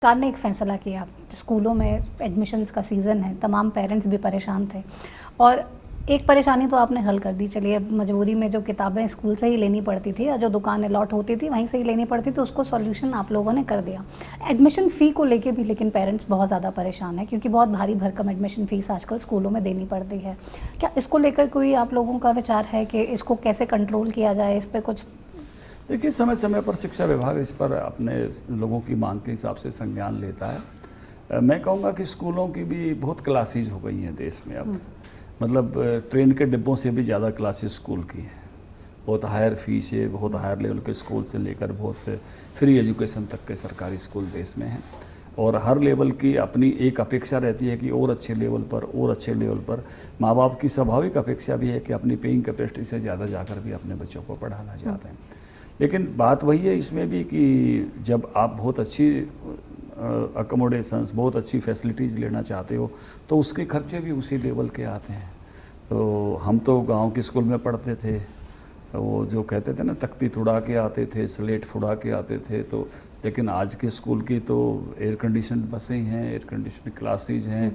सरकार ने एक फ़ैसला किया, स्कूलों में एडमिशन्स का सीज़न है, तमाम पेरेंट्स भी परेशान थे और एक परेशानी तो आपने हल कर दी। चलिए, मजबूरी में जो किताबें स्कूल से ही लेनी पड़ती थी और जो दुकान अलॉट होती थी वहीं से ही लेनी पड़ती थी, उसको सॉल्यूशन आप लोगों ने कर दिया। एडमिशन फ़ी को लेके भी लेकिन पेरेंट्स बहुत ज़्यादा परेशान हैं क्योंकि बहुत भारी भरकम एडमिशन फ़ीस आजकल स्कूलों में देनी पड़ती है। क्या इसको लेकर कोई आप लोगों का विचार है कि इसको कैसे कंट्रोल किया जाए, इस पर कुछ? देखिए, समय समय पर शिक्षा विभाग इस पर अपने लोगों की मांग के हिसाब से संज्ञान लेता है। मैं कहूँगा कि स्कूलों की भी बहुत क्लासेज हो गई हैं देश में अब। मतलब ट्रेन के डिब्बों से भी ज़्यादा क्लासेज स्कूल की हैं। बहुत हायर फीस है, बहुत हायर लेवल के स्कूल से लेकर बहुत फ्री एजुकेशन तक के सरकारी स्कूल देश में हैं। और हर लेवल की अपनी एक अपेक्षा रहती है कि और अच्छे लेवल पर माँ बाप की स्वाभाविक अपेक्षा भी है कि अपनी पेइंग कैपेसिटी से ज़्यादा जाकर भी अपने बच्चों को पढ़ाना चाहते हैं। लेकिन बात वही है इसमें भी कि जब आप बहुत अच्छी अकोमोडेशंस, बहुत अच्छी फैसिलिटीज़ लेना चाहते हो तो उसके खर्चे भी उसी लेवल के आते हैं। तो हम तो गांव के स्कूल में पढ़ते थे, वो जो कहते थे ना, तख्ती तुड़ा के आते थे, स्लेट फुड़ा के आते थे। तो लेकिन आज के स्कूल की तो एयर कंडीशन बसें हैं, एयर कंडीशन क्लासेज हैं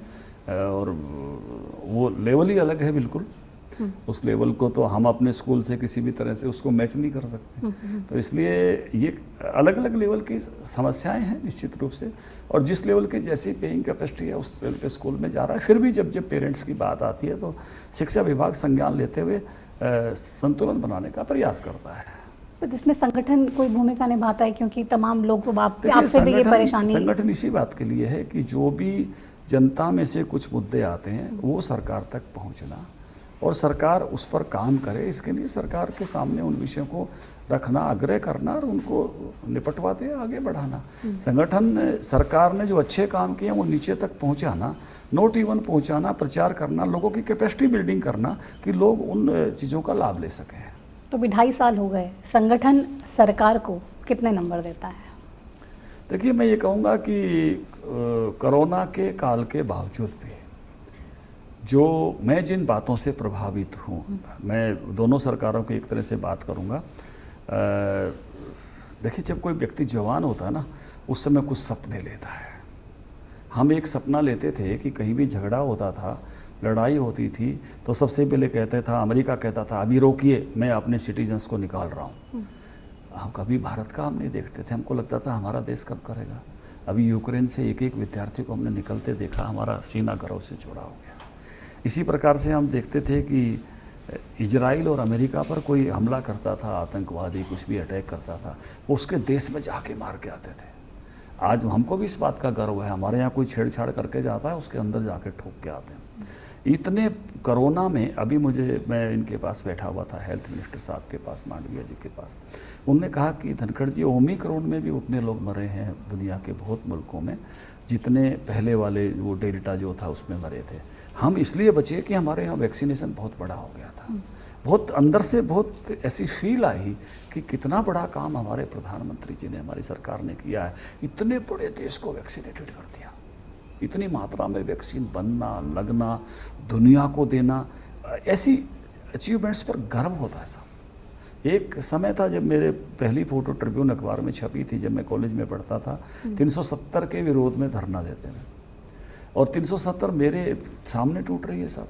और वो लेवल ही अलग है बिल्कुल। उस लेवल को तो हम अपने स्कूल से किसी भी तरह से उसको मैच नहीं कर सकते। तो इसलिए ये अलग अलग लेवल की समस्याएं हैं निश्चित रूप से, और जिस लेवल की जैसी पेइंग कैपेसिटी है उस लेवल के स्कूल में जा रहा है। फिर भी जब पेरेंट्स की बात आती है तो शिक्षा विभाग संज्ञान लेते हुए संतुलन बनाने का प्रयास करता है। तो जिसमें संगठन कोई भूमिका निभाता है, क्योंकि तमाम लोग तो आपसे भी ये परेशानी। संगठन इसी बात के लिए है कि जो भी जनता में से कुछ मुद्दे आते हैं वो सरकार तक पहुँचना और सरकार उस पर काम करे, इसके लिए सरकार के सामने उन विषयों को रखना, आग्रह करना और उनको निपटवाते आगे बढ़ाना। संगठन, सरकार ने जो अच्छे काम किए वो नीचे तक पहुंचाना, नोट इवन पहुंचाना, प्रचार करना, लोगों की कैपेसिटी बिल्डिंग करना कि लोग उन चीज़ों का लाभ ले सकें। तो भी 2.5 साल हो गए, संगठन सरकार को कितने नंबर देता है? देखिए, मैं ये कहूँगा कि कोरोना के काल के बावजूद भी जो मैं जिन बातों से प्रभावित हूँ, मैं दोनों सरकारों की एक तरह से बात करूँगा। देखिए, जब कोई व्यक्ति जवान होता है ना, उस समय कुछ सपने लेता है। हम एक सपना लेते थे कि कहीं भी झगड़ा होता था, लड़ाई होती थी तो सबसे पहले कहते था, अमेरिका कहता था अभी रोकिए, मैं अपने सिटीजन्स को निकाल रहा हूँ। हम कभी भारत का हम नहीं देखते थे, हमको लगता था हमारा देश कब करेगा। अभी यूक्रेन से एक एक विद्यार्थी को हमने निकलते देखा, हमारा सीना गर्व से जुड़ा हो गया। इसी प्रकार से हम देखते थे कि इजराइल और अमेरिका पर कोई हमला करता था, आतंकवादी कुछ भी अटैक करता था, वो उसके देश में जाके मार के आते थे। आज हमको भी इस बात का गर्व है, हमारे यहाँ कोई छेड़छाड़ करके जाता है, उसके अंदर जाके ठोक के आते हैं। इतने कोरोना में अभी मैं इनके पास बैठा हुआ था, हेल्थ मिनिस्टर साहब के पास, मांडविया जी के पास। उन्होंने कहा कि धनखड़ जी, ओमिक्रॉन में भी उतने लोग मरे हैं दुनिया के बहुत मुल्कों में जितने पहले वाले वो डेल्टा जो था उसमें मरे थे। हम इसलिए बचे कि हमारे यहाँ वैक्सीनेशन बहुत बड़ा हो गया था। बहुत अंदर से बहुत ऐसी फील आई कि कितना बड़ा काम हमारे प्रधानमंत्री जी ने, हमारी सरकार ने किया है। इतने बड़े देश को वैक्सीनेटेड कर दिया, इतनी मात्रा में वैक्सीन बनना, लगना, दुनिया को देना, ऐसी अचीवमेंट्स पर गर्व होता है साहब। एक समय था जब मेरे पहली फ़ोटो ट्रिब्यून अखबार में छपी थी, जब मैं कॉलेज में पढ़ता था, 370 के विरोध में धरना देते थे और 370 मेरे सामने टूट रही है साहब।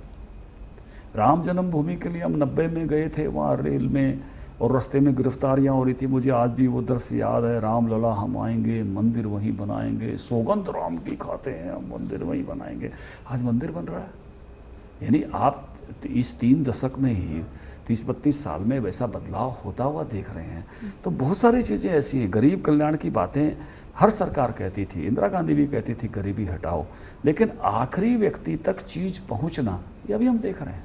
राम जन्मभूमि के लिए हम 90 में गए थे वहाँ रेल में, और रास्ते में गिरफ्तारियाँ हो रही थी। मुझे आज भी वो दृश्य याद है, राम लला हम आएंगे, मंदिर वहीं बनाएंगे, सौगंध राम की खाते हैं, हम मंदिर वहीं बनाएंगे। आज मंदिर बन रहा है। यानी आप इस 3 दशक में ही 30-32 साल में वैसा बदलाव होता हुआ देख रहे हैं। तो बहुत सारी चीज़ें ऐसी हैं। गरीब कल्याण की बातें हर सरकार कहती थी, इंदिरा गांधी भी कहती थी गरीबी हटाओ, लेकिन आखिरी व्यक्ति तक चीज़ पहुंचना, ये अभी हम देख रहे हैं।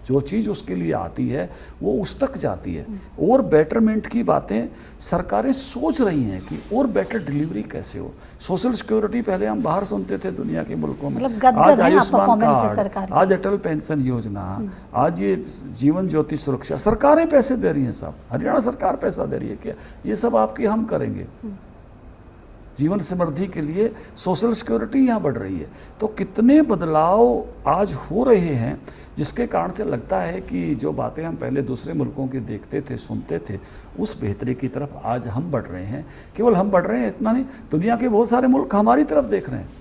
जो चीज़ उसके लिए आती है वो उस तक जाती है। और बेटरमेंट की बातें सरकारें सोच रही हैं कि और बेटर डिलीवरी कैसे हो। सोशल सिक्योरिटी पहले हम बाहर सुनते थे दुनिया के मुल्कों में, आज आयुष्मान कार्ड, आज अटल पेंशन योजना, आज ये जीवन ज्योति सुरक्षा, सरकारें पैसे दे रही हैं साहब। हरियाणा सरकार पैसा दे रही है, क्या ये सब आपकी हम करेंगे। जीवन समृद्धि के लिए सोशल सिक्योरिटी यहाँ बढ़ रही है। तो कितने बदलाव आज हो रहे हैं, जिसके कारण से लगता है कि जो बातें हम पहले दूसरे मुल्कों की देखते थे, सुनते थे, उस बेहतरी की तरफ आज हम बढ़ रहे हैं। केवल हम बढ़ रहे हैं इतना नहीं, दुनिया के बहुत सारे मुल्क हमारी तरफ देख रहे हैं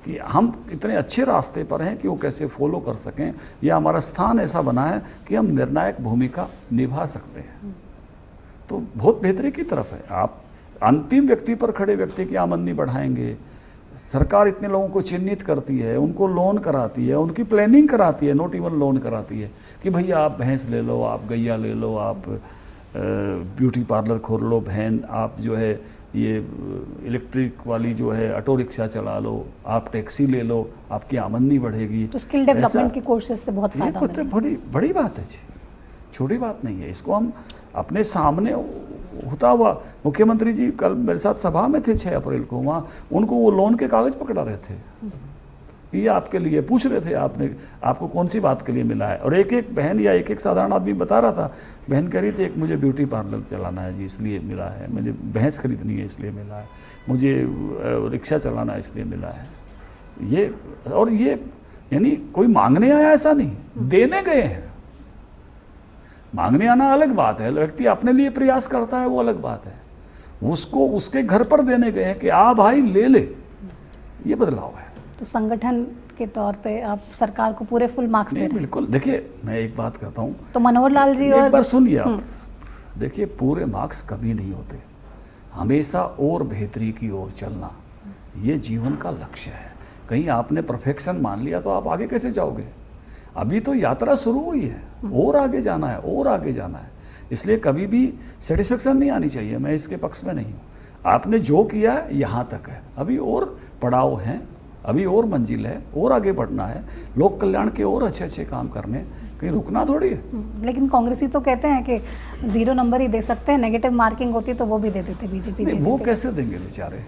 कि हम इतने अच्छे रास्ते पर हैं कि वो कैसे फॉलो कर सकें, या हमारा स्थान ऐसा बना है कि हम निर्णायक भूमिका निभा सकते हैं। तो बहुत बेहतरी की तरफ है। आप अंतिम व्यक्ति पर खड़े व्यक्ति की आमदनी बढ़ाएंगे, सरकार इतने लोगों को चिन्हित करती है, उनको लोन कराती है, उनकी प्लानिंग कराती है, नॉट इवन लोन कराती है कि भैया आप भैंस ले लो, आप गैया ले लो, आप ब्यूटी पार्लर खोल लो बहन, आप जो है ये इलेक्ट्रिक वाली जो है ऑटो रिक्शा चला लो, आप टैक्सी ले लो, आपकी आमदनी बढ़ेगी। तो स्किल डेवलपमेंट की कोर्सेज से बहुत फायदा है। बड़ी बड़ी बात है जी, छोटी बात नहीं है। इसको हम अपने सामने होता हुआ, मुख्यमंत्री जी कल मेरे साथ सभा में थे 6 अप्रैल को, वहाँ उनको वो लोन के कागज़ पकड़ा रहे थे, ये आपके लिए पूछ रहे थे आपको कौन सी बात के लिए मिला है। और एक एक बहन या एक एक साधारण आदमी बता रहा था, बहन कह रही थी एक मुझे ब्यूटी पार्लर चलाना है जी इसलिए मिला है, मुझे भैंस खरीदनी है इसलिए मिला है, मुझे रिक्शा चलाना है इसलिए मिला है। ये और ये यानी कोई मांगने आया ऐसा नहीं, देने गए हैं। मांगने आना अलग बात है, व्यक्ति अपने लिए प्रयास करता है वो अलग बात है, उसको उसके घर पर देने गए हैं कि आ भाई ले ले, ये बदलाव है। तो संगठन के तौर पे आप सरकार को पूरे फुल मार्क्स दे रहे हैं? बिल्कुल। देखिए मैं एक बात कहता हूँ, तो मनोहर लाल जी और एक बार सुनिए आप, देखिए पूरे मार्क्स कभी नहीं होते, हमेशा और बेहतरी की ओर चलना ये जीवन का लक्ष्य है। कहीं आपने परफेक्शन मान लिया तो आप आगे कैसे जाओगे? अभी तो यात्रा शुरू हुई है, और आगे जाना है, और आगे जाना है। इसलिए कभी भी सेटिस्फेक्शन नहीं आनी चाहिए, मैं इसके पक्ष में नहीं हूँ। आपने जो किया है यहाँ तक है, अभी और पड़ाव हैं, अभी और मंजिल है, और आगे बढ़ना है, लोक कल्याण के और अच्छे अच्छे काम करने, कहीं रुकना थोड़ी है। लेकिन कांग्रेसी तो कहते हैं कि 0 नंबर ही दे सकते हैं, नेगेटिव मार्किंग होती तो वो भी दे देते बीजेपी। वो कैसे देंगे बेचारे?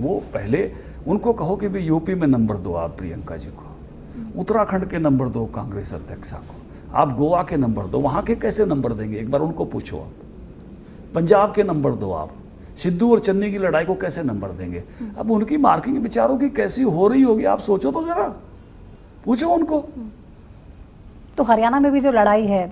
वो पहले उनको कहो कि भाई यूपी में नंबर दो आप प्रियंका जी को, उत्तराखंड के नंबर दो कांग्रेस अध्यक्षा को, आप गोवा के नंबर दो, वहाँ के कैसे नंबर देंगे एक बार उनको पूछो आप। पंजाब के नंबर दो आप, सिद्धू और चन्नी की लड़ाई को कैसे नंबर देंगे? अब उनकी मार्किंग विचारों की कैसी हो रही होगी आप सोचो तो जरा, पूछो उनको। तो हरियाणा में भी जो लड़ाई है